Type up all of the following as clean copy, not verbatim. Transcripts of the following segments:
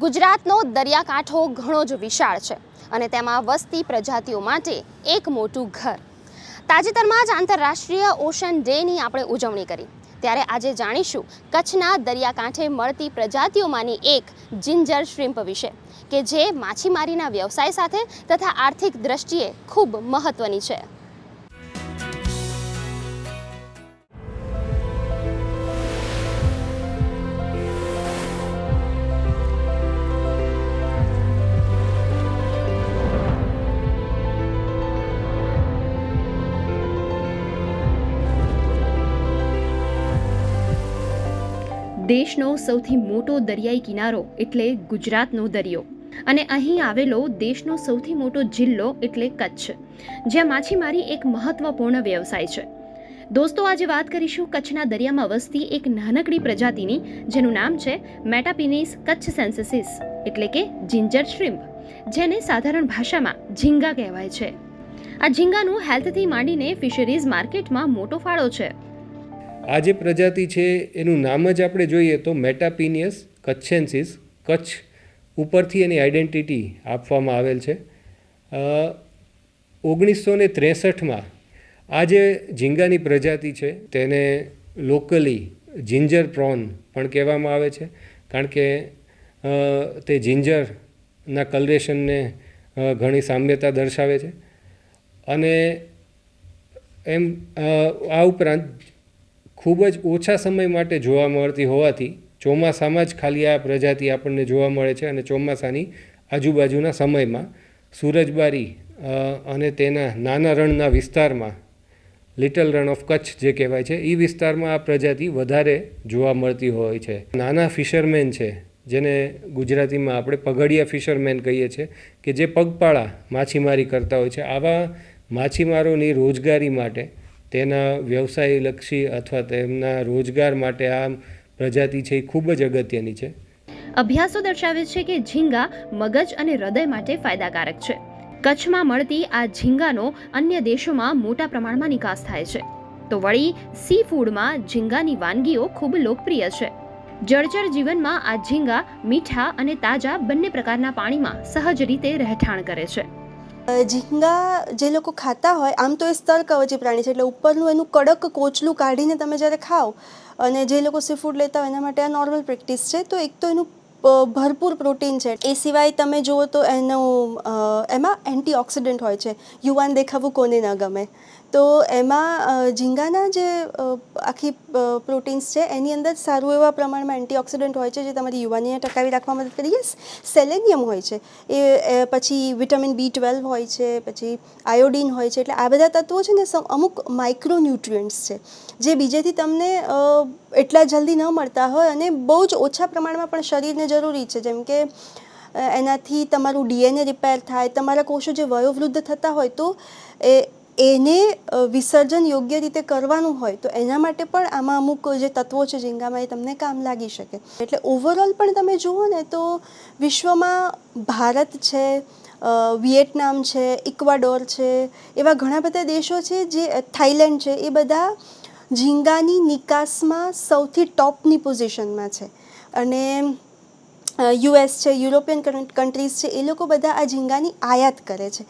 ગુજરાતનો દરિયાકાંઠો ઘણો જ વિશાળ છે અને તેમાં વસતી પ્રજાતિઓ માટે એક મોટું ઘર. તાજેતરમાં જ આંતરરાષ્ટ્રીય ઓશન ડેની આપણે ઉજવણી કરી, ત્યારે આજે જાણીશું કચ્છના દરિયાકાંઠે મળતી પ્રજાતિઓમાંની એક જિંજર શ્રીમ્પ વિશે, કે જે માછીમારીના વ્યવસાય સાથે તથા આર્થિક દ્રષ્ટિએ ખૂબ મહત્વની છે. દેશનો સૌથી મોટો દરિયાઈ કિનારો એટલે ગુજરાતનો દરિયો, અને અહીં આવેલો દેશનો સૌથી મોટો જિલ્લો એટલે કચ્છ, જ્યાં માછીમારી એક મહત્વપૂર્ણ વ્યવસાય છે. દોસ્તો, આજે વાત કરીશું કચ્છના દરિયામાં વસતી એક નાનકડી પ્રજાતિની, જેનું નામ છે મેટાપિનિસ કચ્છસેન્સિસ એટલે કે જિંજર શ્રીમ્પ, જેને સાધારણ ભાષામાં ઝીંગા કહેવાય છે. આ ઝીંગાનું હેલ્થથી માંડીને ફિશરીઝ માર્કેટમાં મોટો ફાળો છે. આ જે પ્રજાતિ છે એનું નામ જ આપણે જોઈએ તો મેટાપિનિયસ કચ્છેન્સિસ, કચ્છ ઉપરથી એની આઈડેન્ટિટી આપવામાં આવેલ છે. 1963માં આ જે ઝીંગાની પ્રજાતિ છે તેને લોકલી જિંજર પ્રોન પણ કહેવામાં આવે છે, કારણ કે તે જિંજરના કલરેશનને ઘણી સામ્યતા દર્શાવે છે. અને એમ આ ઉપરાંત ખૂબ જ ઓછા સમય માટે જોવા મળતી હોવાથી ચોમાસામાં જ ખાલી આ પ્રજાતિ આપણને જોવા મળે છે, અને ચોમાસાની આજુબાજુના સમયમાં સૂરજબારી અને તેના નાના રણના વિસ્તારમાં, લિટલ રન ઓફ કચ્છ જે કહેવાય છે, એ વિસ્તારમાં આ પ્રજાતિ વધારે જોવા મળતી હોય છે. નાના ફિશરમેન છે, જેને ગુજરાતીમાં આપણે પગડિયા ફિશરમેન કહીએ છીએ, કે જે પગપાળા માછીમારી કરતા હોય છે, આવા માછીમારોની રોજગારી માટે, તેના વ્યવસાયલક્ષી અથવા તેમના રોજગાર માટે આ પ્રજાતિ છે એ ખૂબ જ અગત્યની છે. અભ્યાસો દર્શાવે છે કે ઝીંગા મગજ અને હૃદય માટે ફાયદાકારક છે. કચ્છમાં મળતી આ ઝીંગાનો અન્ય દેશોમાં મોટા પ્રમાણમાં નિકાસ થાય છે. તો વળી સી ફૂડમાં ઝીંગાની વાનગીઓ ખૂબ લોકપ્રિય છે. જળચર જીવનમાં આ ઝીંગા મીઠા અને તાજા બંને પ્રકારના પાણીમાં સહજ રીતે રહેઠાણ કરે છે. ઝીંગા જે લોકો ખાતા હોય, આમ તો એ સ્તરકવચી પ્રાણી છે, એટલે ઉપરનું એનું કડક કોચલું કાઢીને તમે જ્યારે ખાઓ, અને જે લોકો સી ફૂડ લેતા હોય એના માટે આ નોર્મલ પ્રેક્ટિસ છે. તો એક તો એનું ભરપૂર પ્રોટીન છે. એ સિવાય તમે જુઓ તો એમાં એન્ટીઓક્સિડન્ટ હોય છે. યુવાન દેખાવું કોને ન ગમે, તો એમાં ઝીંગાના જે આખી પ્રોટીન્સ છે એની અંદર સારું એવા પ્રમાણમાં એન્ટીઓક્સિડન્ટ હોય છે, જે તમારી યુવાનીને ટકાવી રાખવામાં મદદ કરે. સેલેનિયમ હોય છે, એ પછી વિટામિન B12 હોય છે, પછી આયોડિન હોય છે. એટલે આ બધા તત્વો છે ને અમુક માઇક્રોન્યુટ્રિયન્ટ્સ છે, જે બીજેથી તમને એટલા જલ્દી ન મળતા હોય અને બહુ જ ઓછા પ્રમાણમાં પણ શરીરને જરૂરી છે. જેમ કે એનાથી તમારું DNA રિપેર થાય, તમારા કોષો જે વયોવૃદ્ધ થતા હોય તો એને વિસર્જન યોગ્ય રીતે કરવાનું હોય, તો એના માટે પણ આમાં અમુક જે તત્વો છે ઝીંગામાં એ તમને કામ લાગી શકે. એટલે ઓવરઓલ પણ તમે જુઓ ને તો વિશ્વમાં ભારત છે, વિયેટનામ છે, ઇક્વાડોર છે, એવા ઘણા બધા દેશો છે, જે થાઈલેન્ડ છે, એ બધા ઝીંગાની નિકાસમાં સૌથી ટોપની પોઝિશનમાં છે. અને US છે, યુરોપિયન કન્ટ્રીઝ છે, એ લોકો બધા આ ઝીંગાની આયાત કરે છે.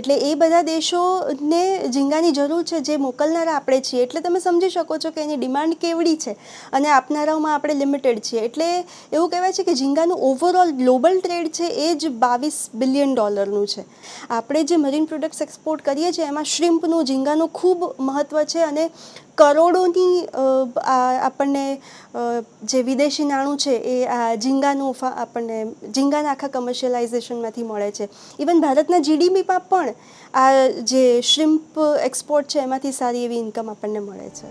એટલે એ બધા દેશોને ઝીંગાની જરૂર છે, જે મોકલનારા આપણે છીએ. એટલે તમે સમજી શકો છો કે એની ડિમાન્ડ કેવડી છે, અને આપનારાઓમાં આપણે લિમિટેડ છીએ. એટલે એવું કહેવાય છે કે ઝીંગાનું ઓવરઓલ ગ્લોબલ ટ્રેડ છે એ જ $22 બિલિયન છે. આપણે જે મરીન પ્રોડક્ટ્સ એક્સપોર્ટ કરીએ છીએ એમાં શ્રીમ્પનું, ઝીંગાનું ખૂબ મહત્ત્વ છે, અને કરોડોની આપણને જે વિદેશી નાણું છે એ આ ઝીંગાનું આપણને ઝીંગાના આખા કમર્શિયલાઇઝેશનમાંથી મળે છે. ઇવન ભારતના GDPમાં પણ આ જે શ્રીમ્પ એક્સપોર્ટ છે એમાંથી સારી એવી ઇન્કમ આપણને મળે છે.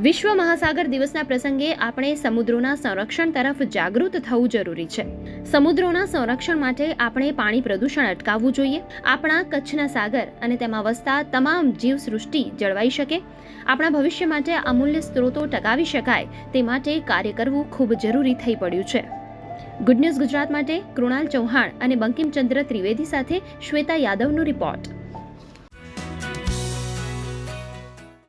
વિશ્વ મહાસાગર દિવસના પ્રસંગે આપણે સમુદ્રોના સંરક્ષણ તરફ જાગૃત થવું જરૂરી છે. સમુદ્રોના સંરક્ષણ માટે આપણે પાણી પ્રદૂષણ અટકાવવું જોઈએ. આપણા કચ્છના સાગર અને તેમાં વસતા તમામ જીવસૃષ્ટિ જળવાઈ શકે, આપણા ભવિષ્ય માટે અમૂલ્ય સ્ત્રોતો ટકાવી શકાય, તે માટે કાર્ય કરવું ખૂબ જરૂરી થઈ પડ્યું છે. ગુડ ન્યૂઝ ગુજરાત માટે કૃણાલ ચૌહાણ અને બંકિમચંદ્ર ત્રિવેદી સાથે શ્વેતા યાદવનો રિપોર્ટ.